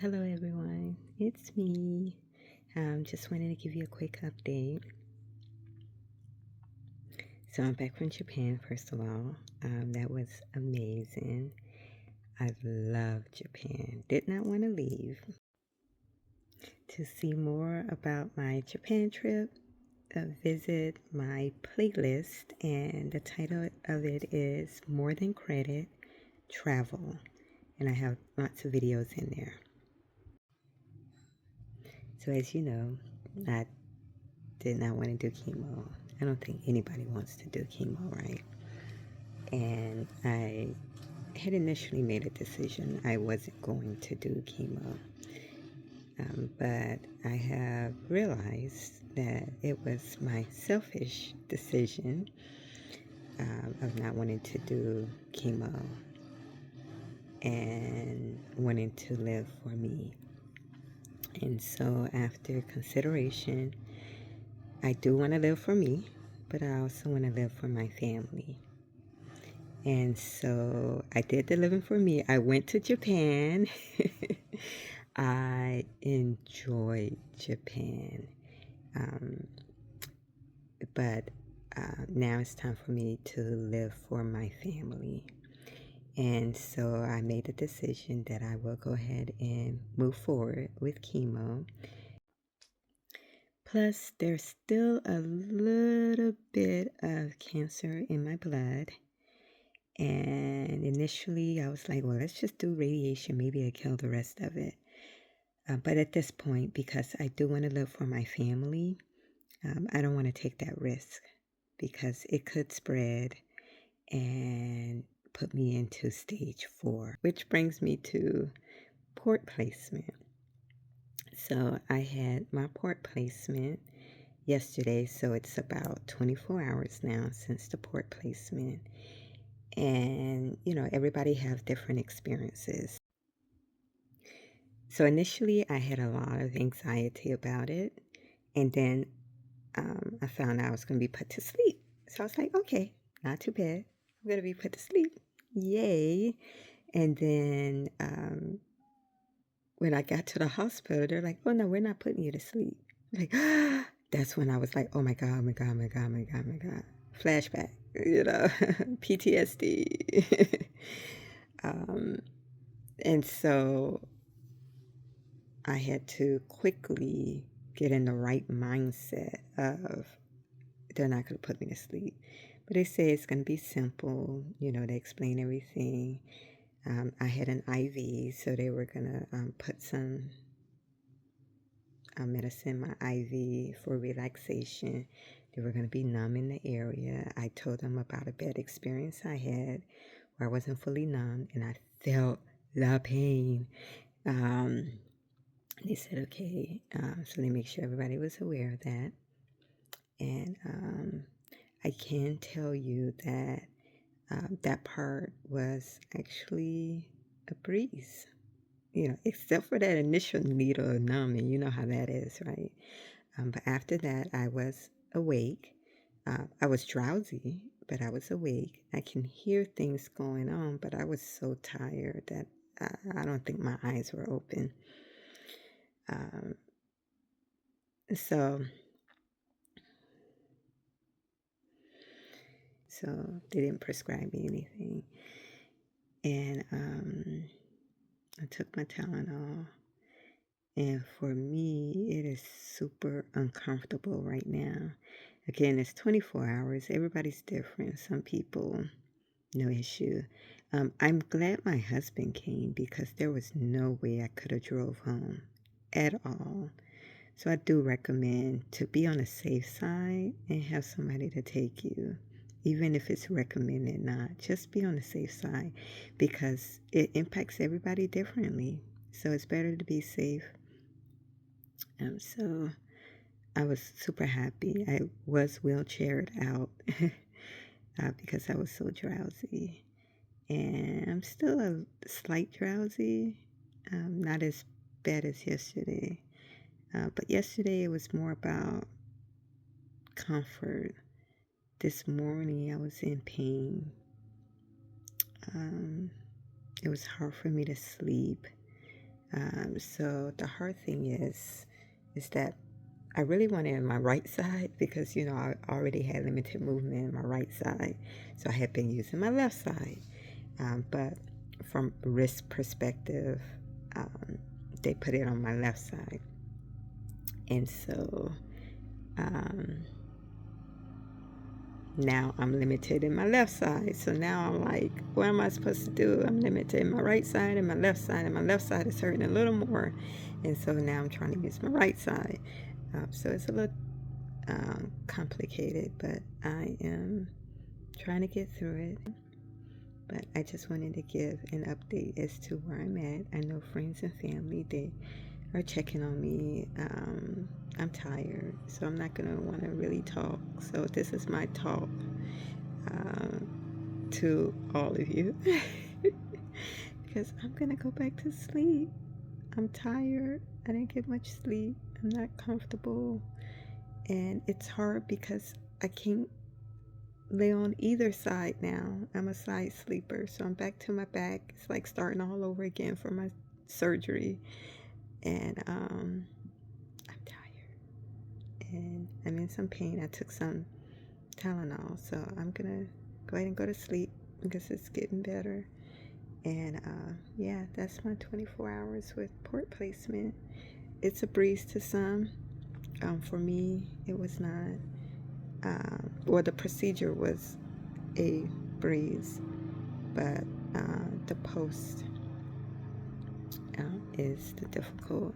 Hello, everyone. It's me. Just wanted to give you a quick update. So I'm back from Japan, first of all. That was amazing. I love Japan. Did not want to leave. To see more about my Japan trip, visit my playlist, and the title of it is More Than Credit Travel. And I have lots of videos in there. So as you know, I did not want to do chemo. I don't think anybody wants to do chemo, right? And I had initially made a decision I wasn't going to do chemo. But I have realized that it was my selfish decision of not wanting to do chemo and wanting to live for me. And so after consideration, I do want to live for me, but I also want to live for my family. And so I did the living for me. I went to Japan. I enjoyed Japan. Um, but now it's time for me to live for my family. And so I made a decision that I will go ahead and move forward with chemo. Plus, there's still a little bit of cancer in my blood. And initially, I was like, well, let's just do radiation. Maybe it'll kill the rest of it. But at this point, because I do want to live for my family, I don't want to take that risk because it could spread and put me into stage 4, which brings me to port placement. So I had my port placement yesterday, so it's about 24 hours now since the port placement. And, everybody have different experiences. So initially, I had a lot of anxiety about it. And then I found I was going to be put to sleep. So I was like, okay, not too bad. I'm going to be put to sleep. Yay. And then when I got to the hospital, they're like, oh, no, we're not putting you to sleep. Like, that's when I was like, oh my God, oh my God, oh my God, oh my God, oh my God. Flashback, PTSD. um, and so I had to quickly get in the right mindset of they're not going to put me to sleep. But they say it's going to be simple. They explain everything. I had an IV, so they were going to put some medicine in my IV for relaxation. They were going to be numb in the area. I told them about a bad experience I had where I wasn't fully numb and I felt the pain. They said, okay, so they make sure everybody was aware of that. And I can tell you that that part was actually a breeze, except for that initial needle numbing. You know how that is, right? But after that, I was awake. I was drowsy, but I was awake. I can hear things going on, but I was so tired that I don't think my eyes were open. Um, so they didn't prescribe me anything. And I took my Tylenol. And for me, it is super uncomfortable right now. Again, it's 24 hours. Everybody's different. Some people, no issue. I'm glad my husband came because there was no way I could have drove home at all. So I do recommend to be on the safe side and have somebody to take you. Even if it's recommended not, just be on the safe side because it impacts everybody differently. So it's better to be safe. So I was super happy. I was wheelchaired out because I was so drowsy. And I'm still a slight drowsy, not as bad as yesterday. But yesterday it was more about comfort. This morning I was in pain. It was hard for me to sleep. So the hard thing is that I really wanted my right side because, I already had limited movement in my right side. So I had been using my left side. But from risk perspective, um, they put it on my left side. And so um, now I'm limited in my left side. So now I'm like, what am I supposed to do? I'm limited in my right side and my left side, and my left side is hurting a little more. And so now I'm trying to use my right side. So it's a little complicated, but I am trying to get through it. But I just wanted to give an update as to where I'm at. I know friends and family, they are checking on me. I'm tired, so I'm not going to want to really talk. So this is my talk to all of you because I'm going to go back to sleep. I'm tired. I didn't get much sleep. I'm not comfortable. And it's hard because I can't lay on either side now. I'm a side sleeper, so I'm back to my back. It's like starting all over again for my surgery. And I'm tired. And I'm in some pain. I took some Tylenol, so I'm going to go ahead and go to sleep because it's getting better. And yeah, that's my 24 hours with port placement. It's a breeze to some. For me, it was not. Well, the procedure was a breeze, but the post is the difficult.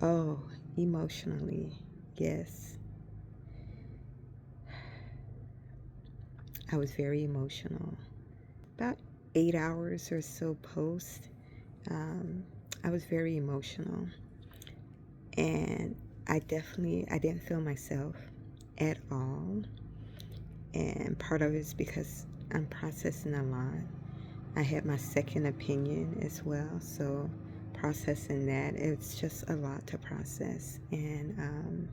Oh, emotionally, yes. I was very emotional. About 8 hours or so post, I was very emotional. And I didn't feel myself at all. And part of it is because I'm processing a lot. I had my second opinion as well, so processing that, it's just a lot to process. And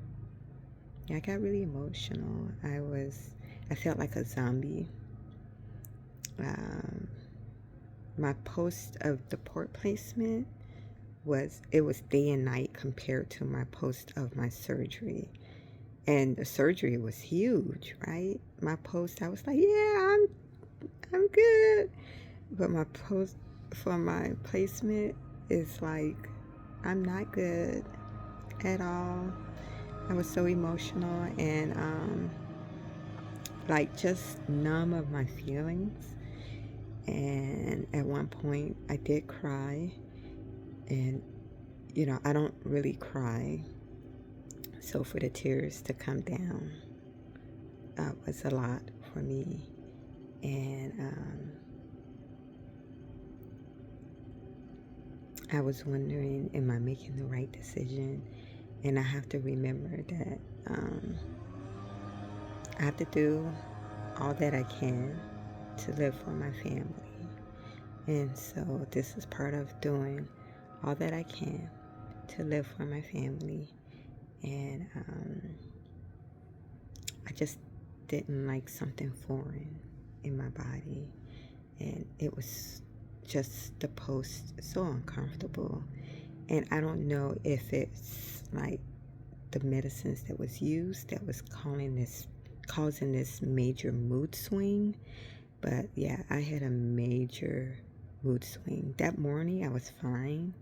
I got really emotional. I felt like a zombie. My post of the port placement was day and night compared to my post of my surgery. And the surgery was huge, right? My post, I was like, yeah, I'm good. But my post for my placement is like, I'm not good at all. I was so emotional and like just numb of my feelings. And at one point I did cry, and I don't really cry. So for the tears to come down was a lot for me. And I was wondering, am I making the right decision? And I have to remember that I have to do all that I can to live for my family. And so this is part of doing all that I can to live for my family. And I just didn't like something foreign in my body. And it was just the post so uncomfortable. And I don't know if it's like the medicines that was used that was causing this major mood swing. But yeah, I had a major mood swing. That morning I was fine.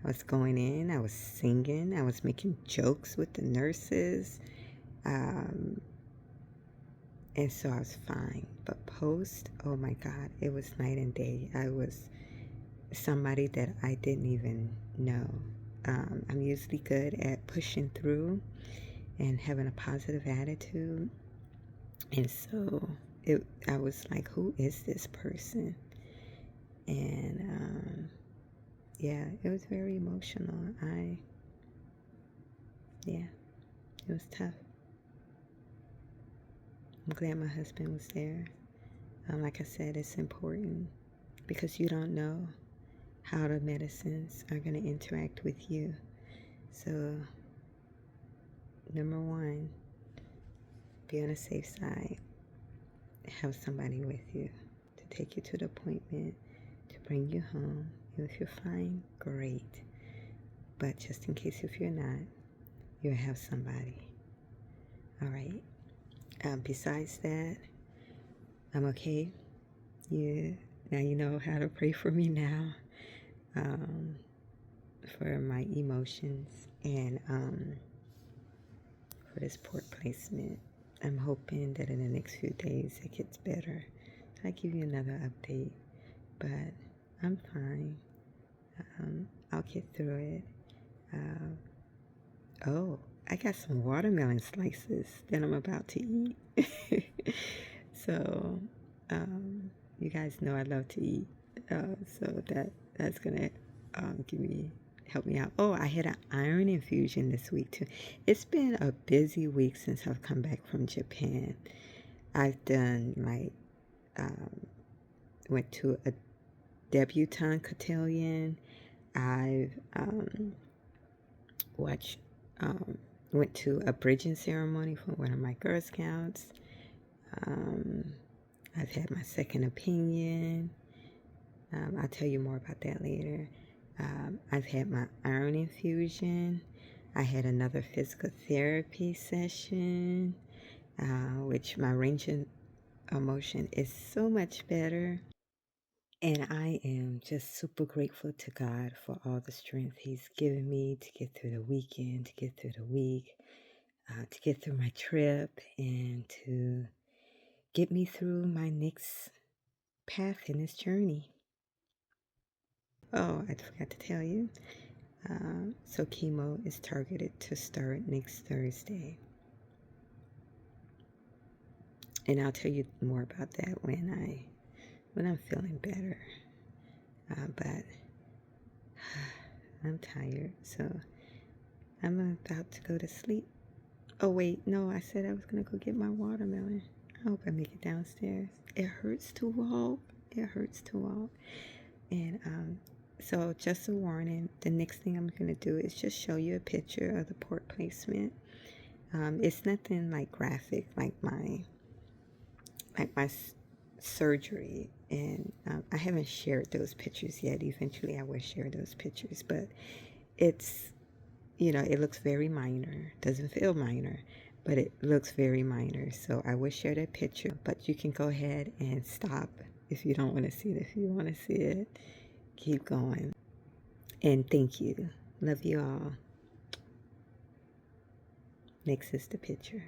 I was going in, I was singing, I was making jokes with the nurses. And so I was fine. But post, oh my God, it was night and day. I was somebody that I didn't even know. I'm usually good at pushing through and having a positive attitude. And so I was like, who is this person? And yeah, it was very emotional. Yeah, it was tough. I'm glad my husband was there. Like I said, it's important because you don't know how the medicines are going to interact with you. So, number one, be on the safe side. Have somebody with you to take you to the appointment, to bring you home. And if you're fine, great. but just in case if you're not, you'll have somebody. All right. Besides that, I'm okay. Now you know how to pray for me now, for my emotions and for this port placement. I'm hoping that in the next few days it gets better. I'll give you another update, but I'm fine. I'll get through it. Oh, I got some watermelon slices that I'm about to eat. So, you guys know I love to eat. So that's gonna help me out. Oh, I had an iron infusion this week too. It's been a busy week since I've come back from Japan. I've done went to a debutante cotillion. I've watched went to a bridging ceremony for one of my Girl Scouts. I've had my second opinion. I'll tell you more about that later. I've had my iron infusion. I had another physical therapy session, which my range of motion is so much better. And I am just super grateful to God for all the strength He's given me to get through the weekend, to get through the week, to get through my trip, and to get me through my next path in this journey. Oh, I forgot to tell you. So chemo is targeted to start next Thursday. And I'll tell you more about that when I'm feeling better. But I'm tired, so I'm about to go to sleep. Oh wait, no, I said I was gonna go get my watermelon. I hope I make it downstairs. It hurts to walk. It hurts to walk. And so just a warning, the next thing I'm gonna do is just show you a picture of the port placement. It's nothing like graphic like my surgery, and I haven't shared those pictures yet. Eventually I will share those pictures, but it's, it looks very minor. Doesn't feel minor, but it looks very minor. So I will share that picture, but you can go ahead and stop if you don't want to see it. If you want to see it, keep going. And thank you. Love you all. Next is the picture.